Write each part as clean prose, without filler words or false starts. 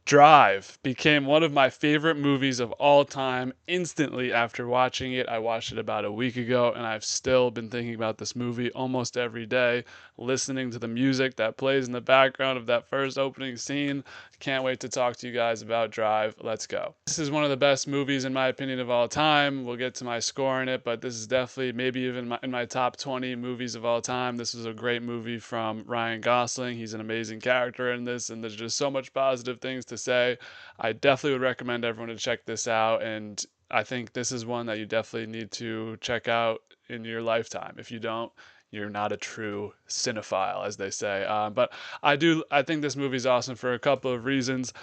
Drive became one of my favorite movies of all time instantly after watching it. I watched it about a week ago and I've still been thinking about this movie almost every day, listening to the music that plays in the background of that first opening scene. Can't wait to talk to you guys about Drive. Let's go. This is one of the best movies, in my opinion, of all time. We'll get to my score in it, but this is definitely maybe even in my top 20 movies of all time. This is a great movie from Ryan Gosling. He's an amazing character in this, and there's just so much positive things to say. I definitely would recommend everyone to check this out, and I think this is one that you definitely need to check out in your lifetime. If you don't, you're not a true cinephile, as they say. But I think this movie is awesome for a couple of reasons.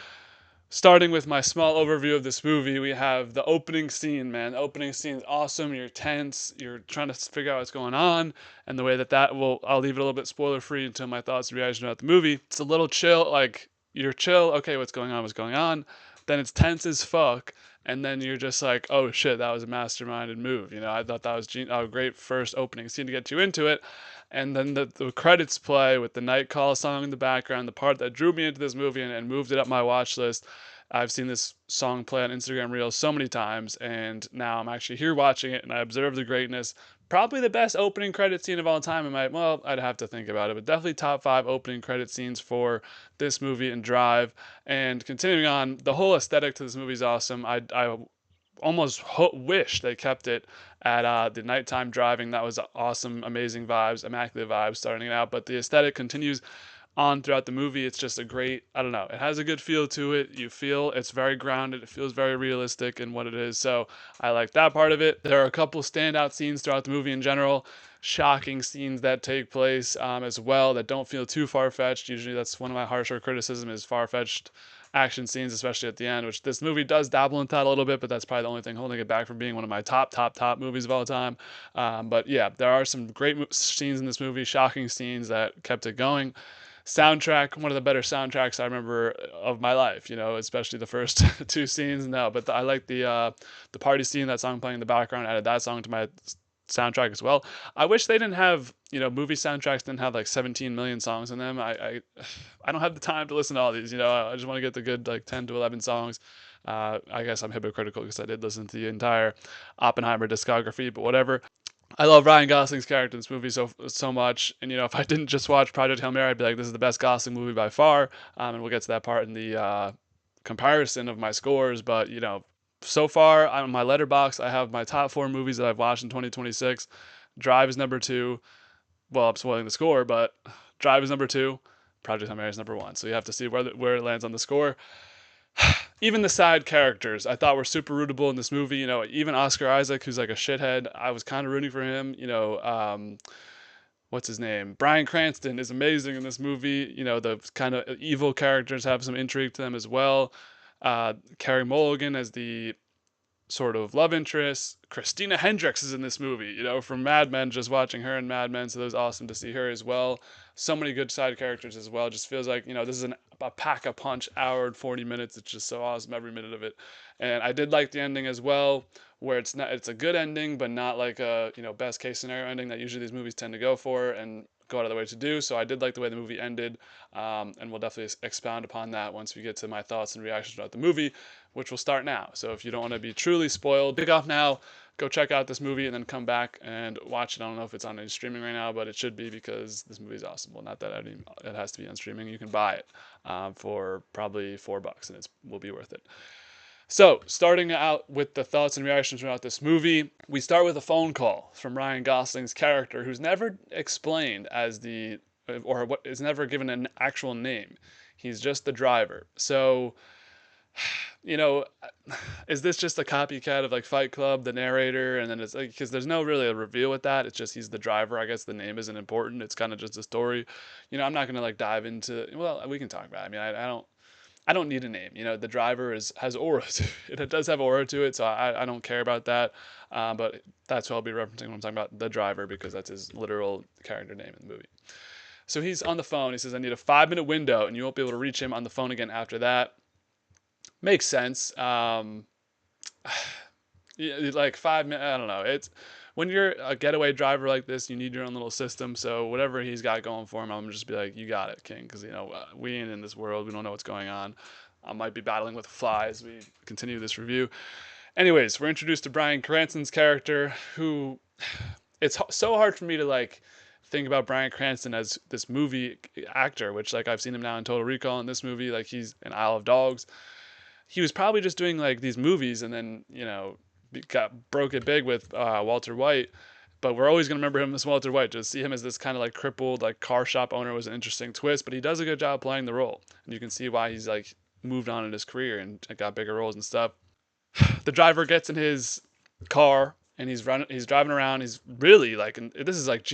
Starting with my small overview of this movie, we have the opening scene, man. The opening scene is awesome. You're tense. You're trying to figure out what's going on. And the way that will, I'll leave it a little bit spoiler free until my thoughts and reaction about the movie. It's a little chill, like, you're chill. Okay, what's going on? What's going on? Then it's tense as fuck. And then you're just like, oh shit, that was a masterminded move. I thought that was a great first opening scene to get you into it. And then the credits play with the Night Call song in the background, the part that drew me into this movie and moved it up my watch list. I've seen this song play on Instagram Reels so many times, and now I'm actually here watching it, and I observe the greatness. Probably the best opening credit scene of all time. I'd have to think about it, but definitely top 5 opening credit scenes for this movie and Drive. And continuing on, the whole aesthetic to this movie is awesome. I almost wish they kept it at the nighttime driving. That was awesome, amazing vibes, immaculate vibes starting it out. But the aesthetic continues on throughout the movie. It's just a great, I don't know, it has a good feel to it. You feel it's very grounded. It feels very realistic in what it is. So I like that part of it. There are a couple standout scenes throughout the movie in general. Shocking scenes that take place as well that don't feel too far-fetched. Usually that's one of my harsher criticism is far-fetched action scenes, especially at the end, which this movie does dabble into that a little bit, but that's probably the only thing holding it back from being one of my top movies of all time. But yeah, there are some great scenes in this movie, shocking scenes that kept it going. Soundtrack, one of the better soundtracks I remember of my life, especially the first two scenes. No, but I like the party scene, that song playing in the background, added that song to my soundtrack as well. I wish they didn't have, movie soundtracks didn't have like 17 million songs in them. I don't have the time to listen to all these, I just want to get the good like 10 to 11 songs. I guess I'm hypocritical because I did listen to the entire Oppenheimer discography, but whatever. I love Ryan Gosling's character in this movie so much, and if I didn't just watch Project Hail Mary, I'd be like, this is the best Gosling movie by far. And we'll get to that part in the comparison of my scores. But so far on my letterbox, I have my top 4 movies that I've watched in 2026. Drive is number 2. Well, I'm spoiling the score, but Drive is number 2. Project Hail Mary is number 1. So you have to see where it lands on the score. Even the side characters I thought were super rootable in this movie. Even Oscar Isaac, who's like a shithead, I was kind of rooting for him. What's his name? Bryan Cranston is amazing in this movie. The kind of evil characters have some intrigue to them as well. Carey Mulligan as the sort of love interest. Christina Hendricks is in this movie, from Mad Men, just watching her in Mad Men, so it was awesome to see her as well. So many good side characters as well. Just feels like, this is a pack a punch hour and 40 minutes. It's just so awesome every minute of it. And I did like the ending as well, where it's a good ending, but not like a, best case scenario ending that usually these movies tend to go for and go out of the way to do. So I did like the way the movie ended, and we'll definitely expound upon that once we get to my thoughts and reactions about the movie, which will start now. So if you don't want to be truly spoiled, pick off now, go check out this movie, and then come back and watch it. I don't know if it's on any streaming right now, but it should be because this movie is awesome. Well, not that it has to be on streaming. You can buy it for probably $4, and it will be worth it. So, starting out with the thoughts and reactions about this movie, we start with a phone call from Ryan Gosling's character, who's never explained or what is never given an actual name. He's just the driver. So, you know, is this just a copycat of like Fight Club, the narrator, and then it's like because there's no really a reveal with that. It's just he's the driver. I guess the name isn't important. It's kind of just a story. I'm not gonna like dive into. Well, we can talk about it. I don't need a name. The driver has aura to it. It does have aura to it, so I don't care about that. But that's what I'll be referencing when I'm talking about the driver because that's his literal character name in the movie. So he's on the phone. He says, I need a 5-minute window, and you won't be able to reach him on the phone again after that. Makes sense. Like 5 minutes, I don't know. It's when you're a getaway driver like this, you need your own little system. So whatever he's got going for him, I'm just be like, you got it, King, because we ain't in this world. We don't know what's going on. I might be battling with a fly as we continue this review. Anyways, we're introduced to Bryan Cranston's character, who it's so hard for me to like think about Bryan Cranston as this movie actor, which like I've seen him now in Total Recall in this movie, like he's in Isle of Dogs. He was probably just doing like these movies and then got broke it big with Walter White. But we're always gonna remember him as Walter White. Just see him as this kind of like crippled like car shop owner was an interesting twist, but he does a good job playing the role, and you can see why he's like moved on in his career and got bigger roles and stuff. The driver gets in his car and he's driving around. He's really like, and this is like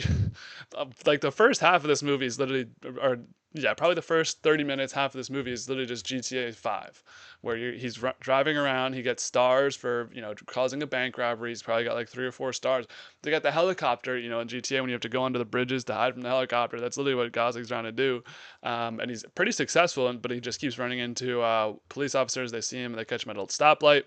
like the first half of this movie is literally, or yeah, probably the first 30 minutes, half of this movie is literally just GTA 5, where he's driving around. He gets stars for causing a bank robbery. He's probably got like 3 or 4 stars. They got the helicopter, in GTA when you have to go onto the bridges to hide from the helicopter. That's literally what Gosling's trying to do, and he's pretty successful. But he just keeps running into police officers. They see him and they catch him at a stoplight.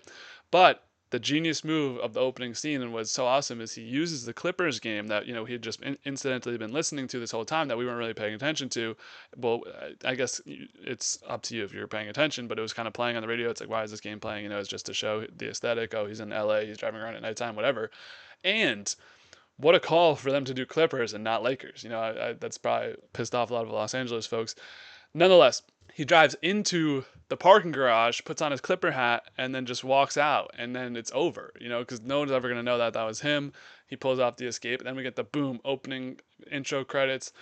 But the genius move of the opening scene and what's so awesome is he uses the Clippers game that he had just incidentally been listening to this whole time that we weren't really paying attention to. Well, I guess it's up to you if you're paying attention, but it was kind of playing on the radio. It's like, why is this game playing? It's just to show the aesthetic. Oh, he's in LA, he's driving around at nighttime, whatever. And what a call for them to do Clippers and not Lakers. That's probably pissed off a lot of Los Angeles folks. Nonetheless, he drives into the parking garage, puts on his Clipper hat, and then just walks out. And then it's over, because no one's ever going to know that was him. He pulls off the escape. And then we get the boom opening intro credits.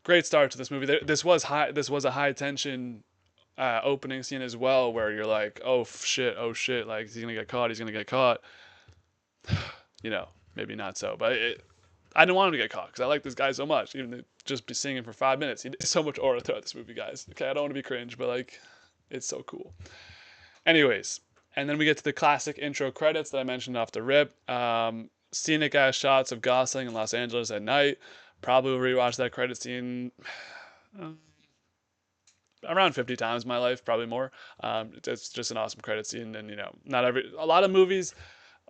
Great start to this movie. This was a high tension opening scene as well, where you're like, oh shit, like he's gonna get caught. Maybe not so, but I didn't want him to get caught because I like this guy so much. Even to just be singing for 5 minutes, he did so much aura throughout this movie, guys. Okay, I don't want to be cringe, but like, it's so cool. Anyways, and then we get to the classic intro credits that I mentioned off the rip. Scenic ass shots of Gosling in Los Angeles at night. Probably will rewatch that credit scene around 50 times in my life, probably more. It's just an awesome credit scene, and a lot of movies.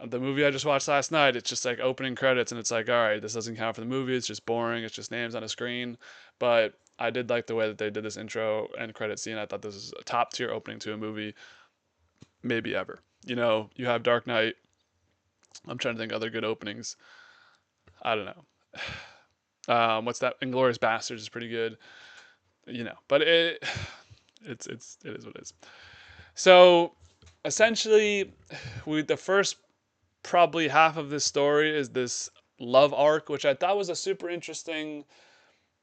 The movie I just watched last night, it's just like opening credits, and it's like, all right, this doesn't count for the movie. It's just boring. It's just names on a screen. But I did like the way that they did this intro and credit scene. I thought this was a top tier opening to a movie, maybe ever. You have Dark Knight. I'm trying to think other good openings. I don't know. What's that? Inglourious Basterds is pretty good. But it is what it is. So essentially, the first probably half of this story is this love arc, which I thought was a super interesting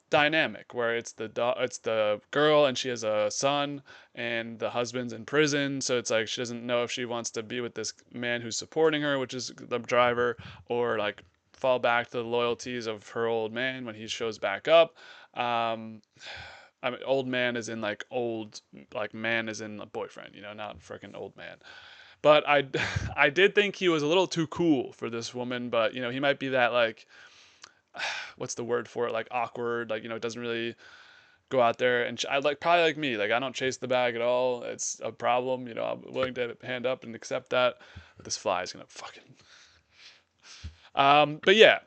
dynamic, where it's the girl and she has a son and the husband's in prison, so it's like she doesn't know if she wants to be with this man who's supporting her, which is the driver, or like fall back to the loyalties of her old man when he shows back up. I mean, old man is in like old, like man is in a boyfriend, not freaking old man. But I, I did think he was a little too cool for this woman. But he might be that like, what's the word for it? Like awkward. Like doesn't really go out there and I like probably like me. Like I don't chase the bag at all. It's a problem. I'm willing to hand up and accept that. This fly is gonna fucking. But yeah,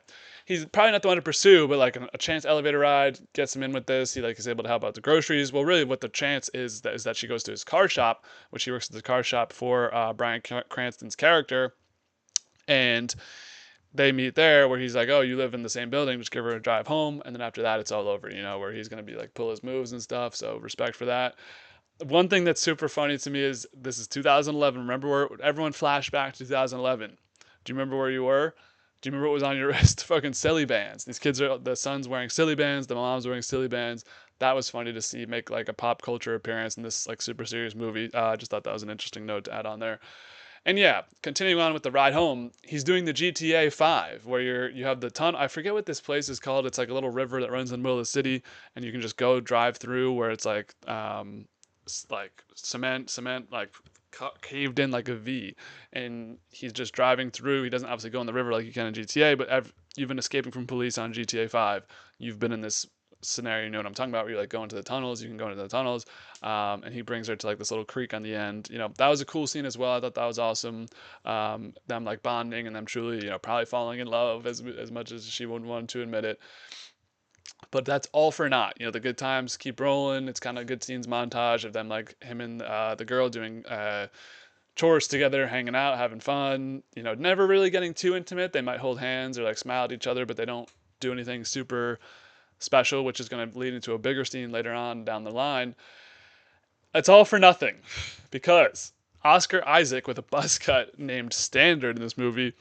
he's probably not the one to pursue, but like a chance elevator ride gets him in with this. He like is able to help out the groceries. Well, really, what the chance is that she goes to his car shop, which he works at the car shop for Bryan Cranston's character, and they meet there where he's like, oh, you live in the same building, just give her a drive home, and then after that it's all over, where he's gonna be like pull his moves and stuff. So respect for that. One thing that's super funny to me is this is 2011. Remember where everyone flashed back to 2011? Do you remember where you were? Do you remember what was on your wrist? Fucking silly bands. These kids the son's wearing silly bands, the mom's wearing silly bands. That was funny to see make like a pop culture appearance in this like super serious movie. I just thought that was an interesting note to add on there. And yeah, continuing on with the ride home, he's doing the GTA 5 where you have the ton. I forget what this place is called. It's like a little river that runs in the middle of the city, and you can just go drive through where it's like cement like caved in like a V, and he's just driving through. He doesn't obviously go in the river like you can in GTA, but you've been escaping from police on GTA 5. You've been in this scenario, you know what I'm talking about, where you like go into the tunnels, you can go into the tunnels, and he brings her to like this little creek on the end. That was a cool scene as well. I thought that was awesome. Them like bonding and them truly, probably falling in love as much as she wouldn't want to admit it. But that's all for naught. The good times keep rolling. It's kind of a good scenes montage of them, like him and the girl doing chores together, hanging out, having fun. Never really getting too intimate. They might hold hands or like smile at each other, but they don't do anything super special, which is going to lead into a bigger scene later on down the line. It's all for nothing because Oscar Isaac, with a buzz cut named Standard in this movie,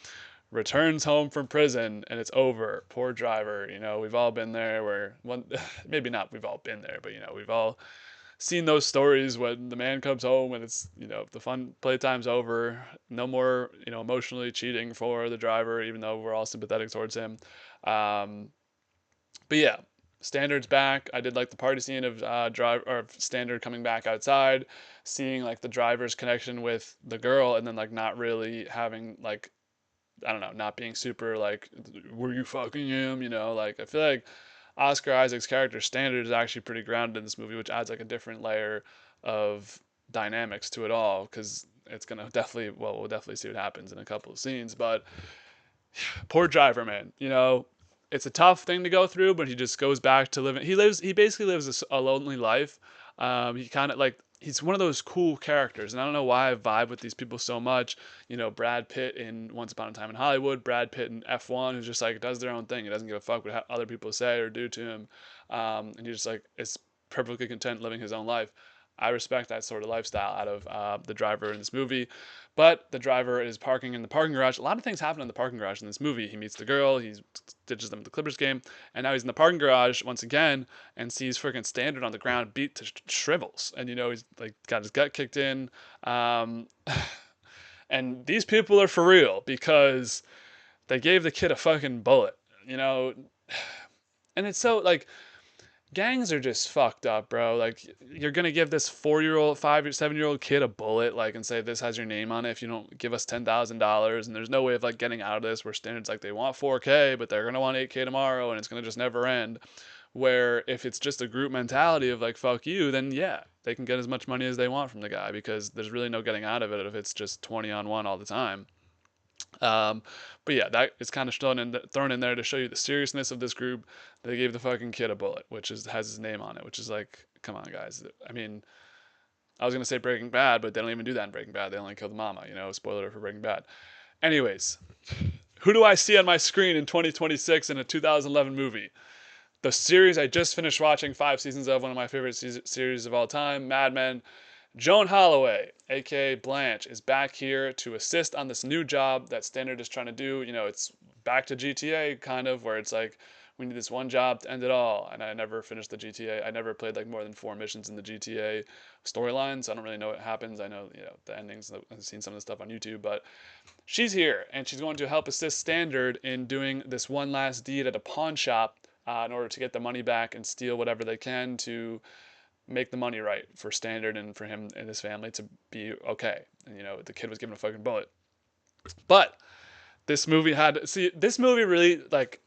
returns home from prison and it's over. Poor driver. We've all been there where one, maybe not we've all been there, but we've all seen those stories when the man comes home and it's, the fun playtime's over. No more, emotionally cheating for the driver, even though we're all sympathetic towards him. Um, but yeah, Standard's back. I did like the party scene of Standard coming back outside, seeing like the driver's connection with the girl, and then like not really having like, I don't know, not being super like, were you fucking him? Like I feel like Oscar Isaac's character Standard is actually pretty grounded in this movie, which adds like a different layer of dynamics to it all because it's gonna definitely, well, we'll definitely see what happens in a couple of scenes. But poor driver, man. It's a tough thing to go through, but he just goes back to living. He basically lives a lonely life. He kind of like he's one of those cool characters, and I don't know why I vibe with these people so much. Brad Pitt in Once Upon a Time in Hollywood, Brad Pitt in F1, who's just like does their own thing. He doesn't give a fuck what other people say or do to him, and he just like is perfectly content living his own life. I respect that sort of lifestyle out of the driver in this movie. But the driver is parking in the parking garage. A lot of things happen in the parking garage in this movie. He meets the girl, he ditches them at the Clippers game, and now he's in the parking garage once again and sees freaking Standard on the ground, beat to shrivels. And he's like got his gut kicked in. Um, and these people are for real because they gave the kid a fucking bullet. You know, and it's so like gangs are just fucked up, bro. Like you're gonna give this 4-year-old, 5 or 7-year-old kid a bullet, like, and say this has your name on it if you don't give us $10,000, and there's no way of like getting out of this. Where Standards like they want 4K, but they're gonna want 8K tomorrow, and it's gonna just never end. Where if it's just a group mentality of like fuck you, then yeah, they can get as much money as they want from the guy because there's really no getting out of it if it's just 20 on one all the time. Um, but yeah, that is kind of thrown in there to show you the seriousness of this group. They gave the fucking kid a bullet, which has his name on it, which is like, come on, guys. I mean, I was gonna say Breaking Bad, but they don't even do that in Breaking Bad. They only kill the mama. Spoiler for Breaking Bad. Anyways, who do I see on my screen in 2026 in a 2011 movie? The series I just finished watching 5 seasons of, one of my favorite series of all time, Mad Men. Joan Holloway, aka Blanche, is back here to assist on this new job that Standard is trying to do. It's back to GTA kind of, where it's like we need this one job to end it all. And I never finished the GTA. I never played like more than 4 missions in the GTA storyline, so I don't really know what happens. I know the endings. I've seen some of the stuff on YouTube, but she's here and she's going to help assist Standard in doing this one last deed at a pawn shop in order to get the money back and steal whatever they can to make the money right for Standard and for him and his family to be okay. And the kid was given a fucking bullet. But this movie really like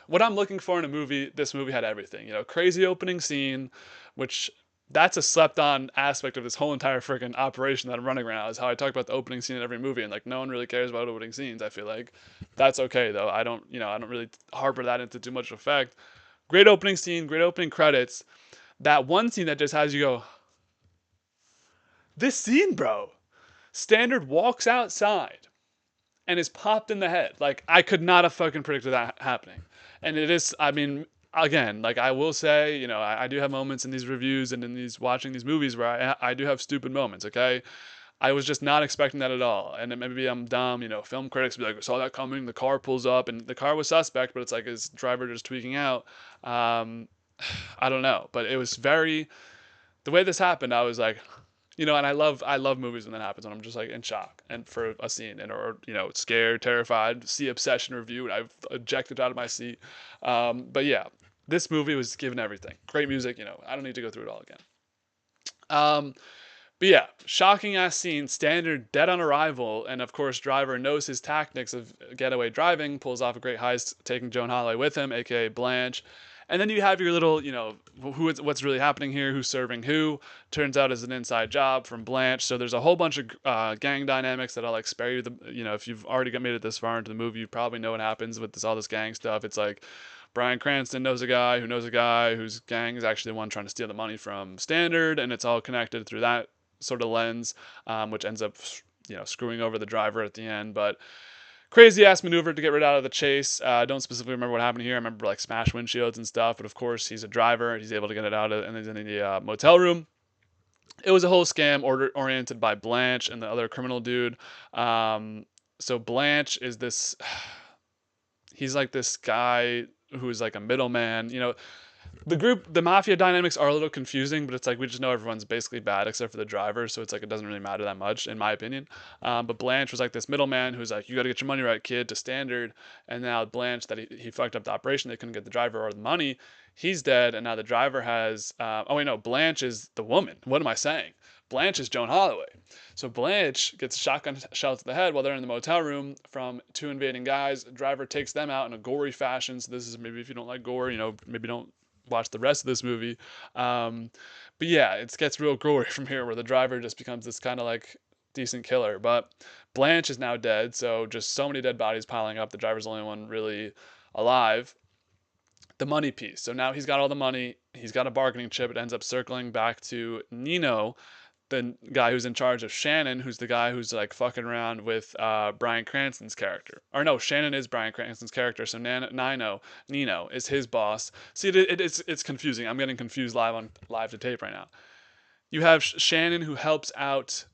what I'm looking for in a movie. This movie had everything. Crazy opening scene, which that's a slept on aspect of this whole entire freaking operation that I'm running right now, is how I talk about the opening scene in every movie, and like no one really cares about opening scenes. I feel like that's okay though. I don't really harbor that into too much effect. Great opening scene, great opening credits. That one scene that just has you go, this scene, bro. Standard walks outside and is popped in the head. Like, I could not have fucking predicted that happening. And it is, I mean, again, like I will say, I do have moments in these reviews and in these watching these movies where I do have stupid moments, okay? I was just not expecting that at all. And then maybe I'm dumb, film critics be like, saw that coming, the car pulls up, and the car was suspect, but it's like his driver just tweaking out. I don't know. But it was very, the way this happened, I was like, and I love movies when that happens, when I'm just like in shock and for a scene and or scared, terrified, see Obsession review, and I've ejected out of my seat. But yeah, this movie was given everything. Great music, I don't need to go through it all again. Um, but yeah, shocking ass scene. Standard dead on arrival, and of course, driver knows his tactics of getaway driving, pulls off a great heist, taking Joan Holloway with him, aka Blanche. And then you have your little, what's really happening here, who's serving who. Turns out is an inside job from Blanche. So there's a whole bunch of gang dynamics that I'll like spare you. If you've already made it this far into the movie, you probably know what happens with all this gang stuff. It's like Bryan Cranston knows a guy who knows a guy whose gang is actually the one trying to steal the money from Standard, and it's all connected through that sort of lens, which ends up, screwing over the driver at the end. But crazy ass maneuver to get rid out of the chase. I don't specifically remember what happened here. I remember like smash windshields and stuff, but of course he's a driver. He's able to get it out of, and he's in the motel room. It was a whole scam oriented by Blanche and the other criminal dude. So Blanche is this. He's like this guy who is like a middleman. The mafia dynamics are a little confusing, but it's like we just know everyone's basically bad except for the driver, so it's like it doesn't really matter that much, in my opinion. But Blanche was like this middleman who's like, you got to get your money right, kid, to Standard. And now Blanche, that he fucked up the operation, they couldn't get the driver or the money. He's dead, and now the driver has. Oh wait, no, Blanche is the woman. What am I saying? Blanche is Joan Holloway. So Blanche gets a shotgun shell to the head while they're in the motel room from two invading guys. The driver takes them out in a gory fashion. So this is maybe if you don't like gore, maybe don't watch the rest of this movie. But yeah, it gets real gory from here where the driver just becomes this kind of like decent killer. But Blanche is now dead, so just so many dead bodies piling up. The driver's the only one really alive. The money piece. So now he's got all the money. He's got a bargaining chip. It ends up circling back to Nino, the guy who's in charge of Shannon, who's the guy who's like fucking around with Bryan Cranston's character. Or no, Shannon is Bryan Cranston's character, so Nino is his boss. See, it's confusing. I'm getting confused live to tape right now. You have Shannon who helps out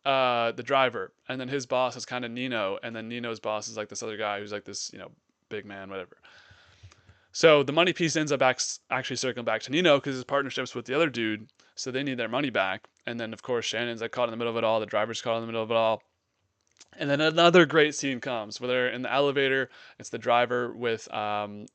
the driver, and then his boss is kind of Nino, and then Nino's boss is like this other guy who's like this, big man, whatever. So the money piece ends up actually circling back to Nino because his partnership's with the other dude, so they need their money back. And then of course Shannon's like caught in the middle of it all. The driver's caught in the middle of it all. And then another great scene comes where they're in the elevator. It's the driver with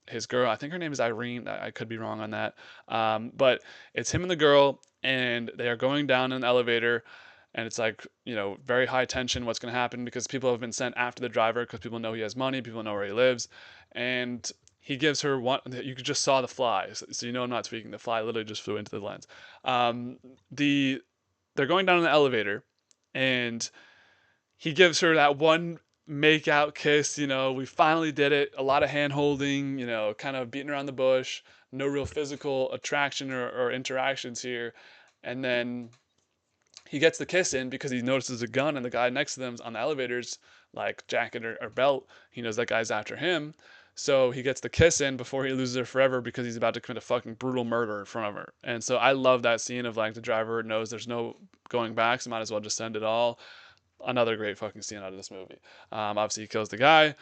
his girl. I think her name is Irene. I could be wrong on that. But it's him and the girl, and they are going down in the elevator. And it's like, very high tension what's going to happen because people have been sent after the driver because people know he has money, people know where he lives. And he gives her one. You just saw the fly, so I'm not speaking. The fly literally just flew into the lens. They're going down in the elevator, and he gives her that one make out kiss. We finally did it. A lot of hand holding. Kind of beating around the bush. No real physical attraction or interactions here, and then he gets the kiss in because he notices a gun and the guy next to them's on the elevator's like jacket or belt. He knows that guy's after him. So he gets the kiss in before he loses her forever because he's about to commit a fucking brutal murder in front of her. And so I love that scene of like the driver knows there's no going back, so might as well just send it all. Another great fucking scene out of this movie. Obviously he kills the guy.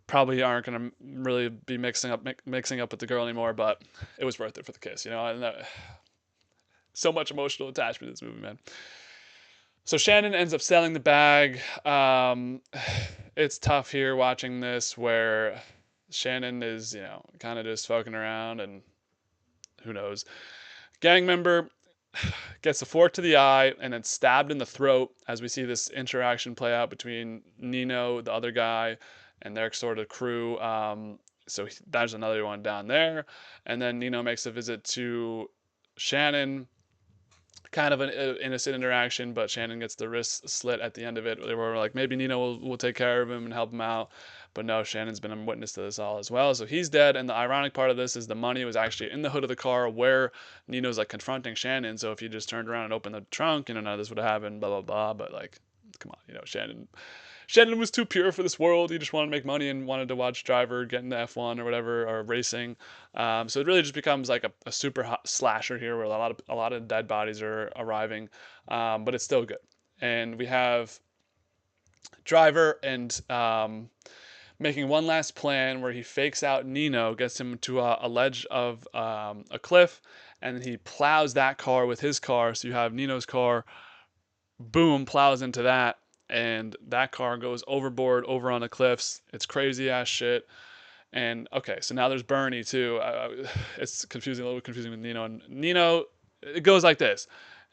Probably aren't gonna really be mixing up with the girl anymore, but it was worth it for the kiss, And so much emotional attachment to this movie, man. So Shannon ends up selling the bag. It's tough here watching this where Shannon is, kind of just fucking around and who knows. Gang member gets a fork to the eye and then stabbed in the throat as we see this interaction play out between Nino, the other guy, and their sort of crew. So there's another one down there. And then Nino makes a visit to Shannon. Kind of an innocent interaction, but Shannon gets the wrist slit at the end of it. They were like, maybe Nino will take care of him and help him out. But no, Shannon's been a witness to this all as well. So he's dead. And the ironic part of this is the money was actually in the hood of the car where Nino's like confronting Shannon. So if you just turned around and opened the trunk, none of this would have happened, blah, blah, blah. But like, come on, Shannon was too pure for this world. He just wanted to make money and wanted to watch Driver get into F1 or whatever, or racing. So it really just becomes like a super hot slasher here where a lot of dead bodies are arriving, but it's still good. And we have Driver and making one last plan where he fakes out Nino, gets him to a ledge of a cliff, and then he plows that car with his car. So you have Nino's car, boom, plows into that. And that car goes overboard over on the cliffs. It's crazy ass shit. And okay, so now there's Bernie too. It's confusing, a little confusing with Nino. And Nino, it goes like this: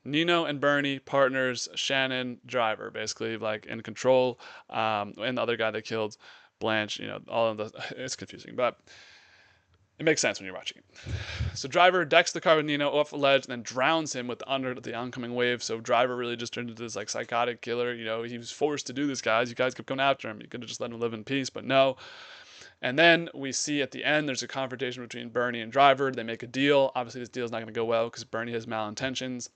Nino and Bernie, partners, Shannon, driver, basically like in control, and the other guy that killed Blanche. All of the it's confusing, but it makes sense when you're watching it. So Driver decks the car with Nino off a ledge and then drowns him under the oncoming wave. So Driver really just turned into this like psychotic killer. He was forced to do this, guys. You guys kept going after him. You could have just let him live in peace, but no. And then we see at the end there's a confrontation between Bernie and Driver. They make a deal. Obviously, this deal is not going to go well because Bernie has malintentions.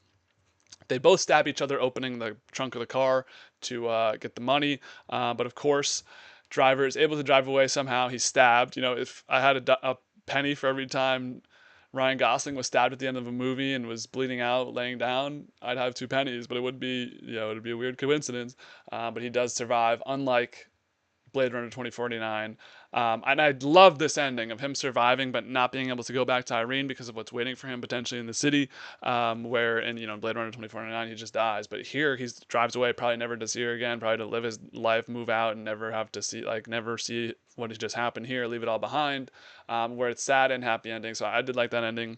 They both stab each other opening the trunk of the car to get the money. But of course, Driver is able to drive away somehow. He's stabbed. You know, if I had a penny for every time Ryan Gosling was stabbed at the end of a movie and was bleeding out, laying down, I'd have 2 pennies. But it would be, you know, it'd be a weird coincidence. But he does survive, unlike Blade Runner 2049. And I love this ending of him surviving but not being able to go back to Irene because of what's waiting for him potentially in the city. Where in Blade Runner 2049 he just dies, but here he drives away, probably never to see her again, probably to live his life, move out, and never have to see never see what has just happened here, leave it all behind. Where it's sad and happy ending. So I did like that ending.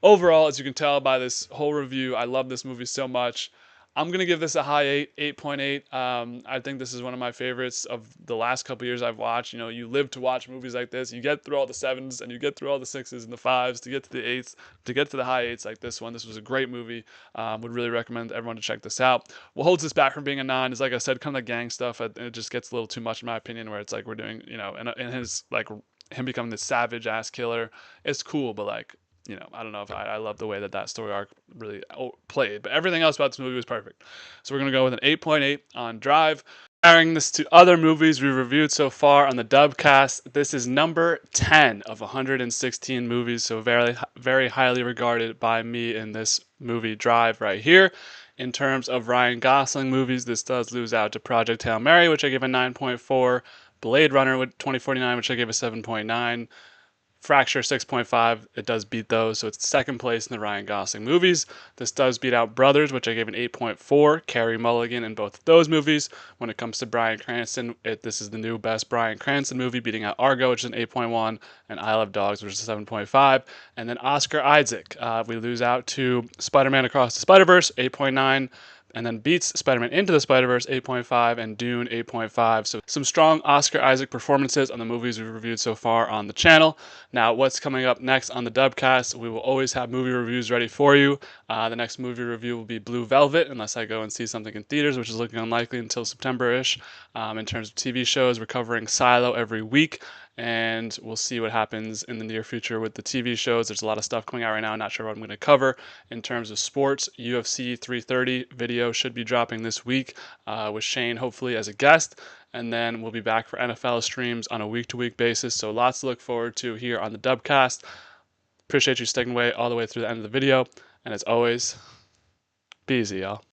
Overall, as you can tell by this whole review, I love this movie so much. I'm gonna give this a high 8, 8.8. I think this is one of my favorites of the last couple years I've watched. You know, you live to watch movies like this. You get through all the sevens and you get through all the sixes and the fives to get to the eights, to get to the high eights like this one. This was a great movie. Would really recommend everyone to check this out. What holds this back from being a 9 is, like I said, kind of the gang stuff. It just gets a little too much in my opinion. Where it's like we're doing, and his him becoming this savage ass killer. It's cool, but I don't know if I love the way that story arc really played, but everything else about this movie was perfect. So we're going to go with an 8.8 on Drive. Comparing this to other movies we reviewed so far on the Dubcast, this is number 10 of 116 movies, so very, very highly regarded by me in this movie Drive right here. In terms of Ryan Gosling movies, this does lose out to Project Hail Mary, which I give a 9.4, Blade Runner with 2049, which I gave a 7.9, Fracture 6.5, it does beat those, so it's second place in the Ryan Gosling movies. This does beat out Brothers, which I gave an 8.4, Carey Mulligan in both of those movies. When it comes to Bryan Cranston, this is the new best Bryan Cranston movie, beating out Argo, which is an 8.1, and Isle of Dogs, which is a 7.5. And then Oscar Isaac, we lose out to Spider-Man Across the Spider-Verse, 8.9, and then beats Spider-Man Into the Spider-Verse 8.5 and Dune 8.5. So some strong Oscar Isaac performances on the movies we've reviewed so far on the channel. Now, what's coming up next on the Dubcast? We will always have movie reviews ready for you. The next movie review will be Blue Velvet, unless I go and see something in theaters, which is looking unlikely until September-ish. In terms of TV shows, we're covering Silo every week, and we'll see what happens in the near future with the TV shows. There's a lot of stuff coming out right now. I'm not sure what I'm going to cover. In terms of sports, UFC 330 video should be dropping this week with Shane, hopefully, as a guest. And then we'll be back for NFL streams on a week-to-week basis. So lots to look forward to here on the Dubcast. Appreciate you sticking away all the way through the end of the video. And as always, be easy, y'all.